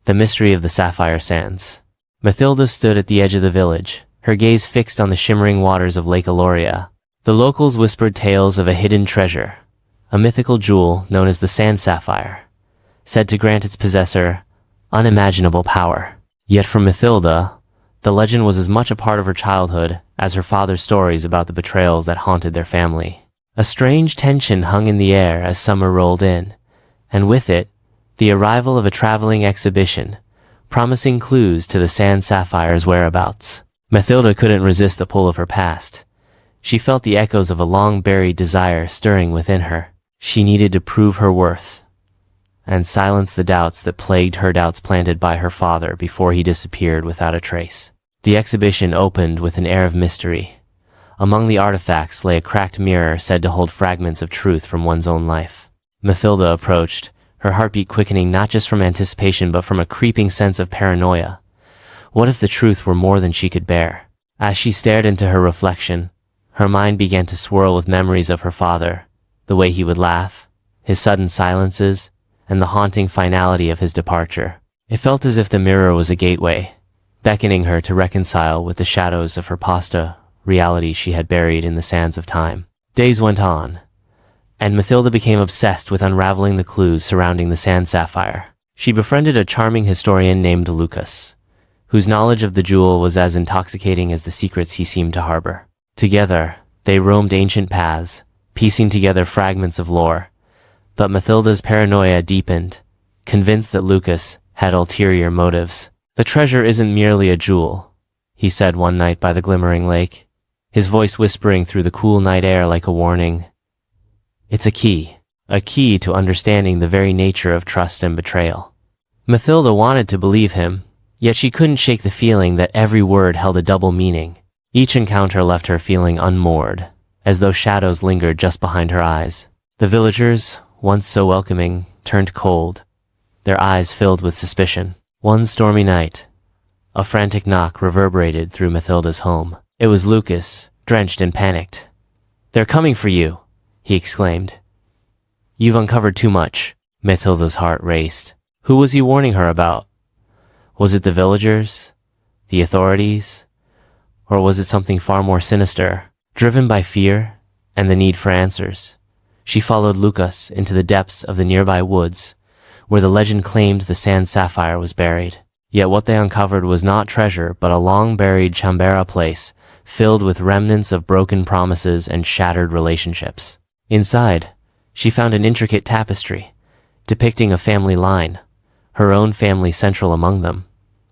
The mystery of the sapphire sands. Mathilda stood at the edge of the village, her gaze fixed on the shimmering waters of Lake Aloria. The locals whispered tales of a hidden treasure, a mythical jewel known as the sand sapphire, said to grant its possessor unimaginable power. Yet for Mathilda, the legend was as much a part of her childhood as her father's stories about the betrayals that haunted their family. A strange tension hung in the air as summer rolled in, and with it, the arrival of a traveling exhibition, promising clues to the sand sapphire's whereabouts. Mathilda couldn't resist the pull of her past. She felt the echoes of a long-buried desire stirring within her. She needed to prove her worth and silence the doubts that plagued her, doubts planted by her father before he disappeared without a trace. The exhibition opened with an air of mystery. Among the artifacts lay a cracked mirror said to hold fragments of truth from one's own life. Mathilda approached, her heartbeat quickening not just from anticipation but from a creeping sense of paranoia. What if the truth were more than she could bear? As she stared into her reflection, her mind began to swirl with memories of her father, the way he would laugh, his sudden silences, and the haunting finality of his departure. It felt as if the mirror was a gateway, beckoning her to reconcile with the shadows of her pasta reality she had buried in the sands of time. Days went on, and Mathilda became obsessed with unraveling the clues surrounding the sand sapphire. She befriended a charming historian named Lucas, whose knowledge of the jewel was as intoxicating as the secrets he seemed to harbor. Together, they roamed ancient paths, piecing together fragments of lore. But Mathilda's paranoia deepened, convinced that Lucas had ulterior motives. "The treasure isn't merely a jewel," he said one night by the glimmering lake, his voice whispering through the cool night air like a warning. "It's a key to understanding the very nature of trust and betrayal." Mathilda wanted to believe him, yet she couldn't shake the feeling that every word held a double meaning. Each encounter left her feeling unmoored, as though shadows lingered just behind her eyes. The villagers, once so welcoming, turned cold, their eyes filled with suspicion. One stormy night, a frantic knock reverberated through Mathilda's home. It was Lucas, drenched and panicked. "They're coming for you," he exclaimed. "You've uncovered too much." Mathilda's heart raced. Who was he warning her about? Was it the villagers? The authorities? Or was it something far more sinister? Driven by fear and the need for answers, she followed Lucas into the depths of the nearby woods, where the legend claimed the sand sapphire was buried. Yet what they uncovered was not treasure, but a long-buried Chambera place, filled with remnants of broken promises and shattered relationships. Inside, she found an intricate tapestry, depicting a family line, her own family central among them.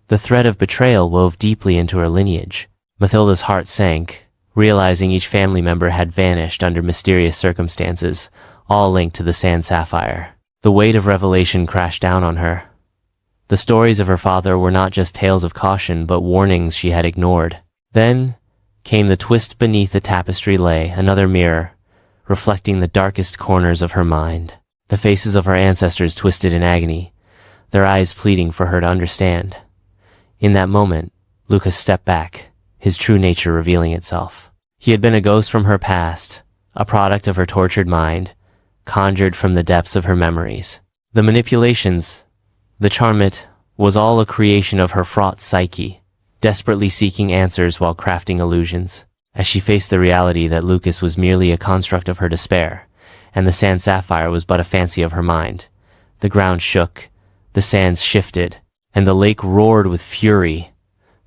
The thread of betrayal wove deeply into her lineage. Mathilda's heart sank, realizing each family member had vanished under mysterious circumstances, all linked to the sand sapphire. The weight of revelation crashed down on her. The stories of her father were not just tales of caution, but warnings she had ignored. Then came the twist. Beneath the tapestry lay another mirror, reflecting the darkest corners of her mind. The faces of her ancestors twisted in agony, their eyes pleading for her to understand. In that moment, Lucas stepped back, his true nature revealing itself. He had been a ghost from her past, a product of her tortured mind, conjured from the depths of her memories. The manipulations, the charm, it was all a creation of her fraught psyche, desperately seeking answers while crafting illusions. As she faced the reality that Lucas was merely a construct of her despair, and the sand sapphire was but a fancy of her mind, the ground shook, the sands shifted, and the lake roared with fury,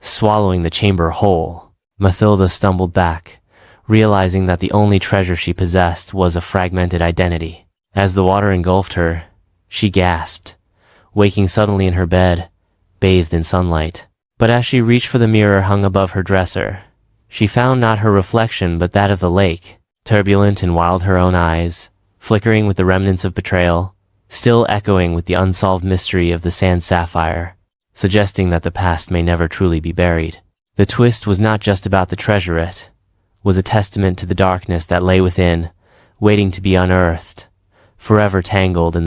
swallowing the chamber whole. Mathilda stumbled back, realizing that the only treasure she possessed was a fragmented identity. As the water engulfed her, she gasped, waking suddenly in her bed, bathed in sunlight. But as she reached for the mirror hung above her dresser, she found not her reflection but that of the lake, turbulent and wild, her own eyes, flickering with the remnants of betrayal, still echoing with the unsolved mystery of the sand sapphire, suggesting that the past may never truly be buried. The twist was not just about the treasure, it was a testament to the darkness that lay within, waiting to be unearthed, forever tangled in